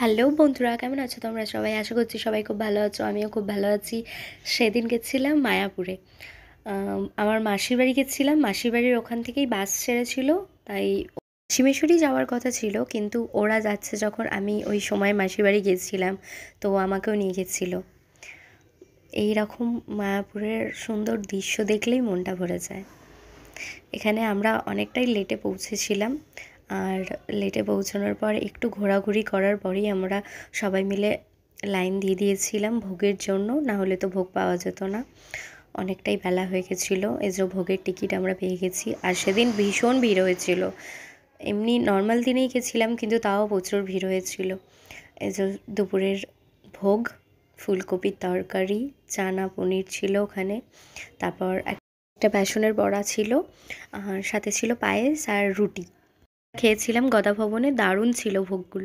Hello বন্ধুরা, কেমন আছো তোমরা সবাই? আশা করছি সবাই খুব ভালো আছো, আমিও খুব ভালো আছি। সেদিন গেছিলাম মায়াপুরে। আমার মাসির বাড়ি গেছিলাম, মাসির বাড়ির ওখান থেকেই বাস ছেড়েছিল। তাই সিমেশ্বরী যাওয়ার কথা ছিল, কিন্তু ওরা যাচ্ছে যখন আমি ওই সময় মাসির বাড়ি গেছিলাম, তো আমাকেও নিয়ে গেছিলো। এই রকম মায়াপুরের সুন্দর দৃশ্য দেখলেই মনটা ভরে যায়। এখানে আমরা অনেকটাই লেটে পৌঁছেছিলাম, আর লেটে পৌঁছানোর পর একটু ঘোরাঘুরি করার পরেই আমরা সবাই মিলে লাইন দিয়ে দিয়েছিলাম ভোগের জন্য, না হলে তো ভোগ পাওয়া যেত না। অনেকটাই বেলা হয়ে গেছিলো, এই যে ভোগের টিকিট আমরা পেয়ে গেছি। আর সেদিন ভীষণ ভিড় হয়েছিল। এমনি নর্মাল দিনেই গেছিলাম, কিন্তু তাও প্রচুর ভিড় হয়েছিল। এই যে দুপুরের ভোগ, ফুলকপির তরকারি, চানা পনির ছিল ওখানে, তারপর একটা বেসনের বড়া ছিল, আর সাথে ছিল পায়েস আর রুটি। খেয়েছিলাম গদা ভবনে, দারুণ ছিল ভোগগুলো।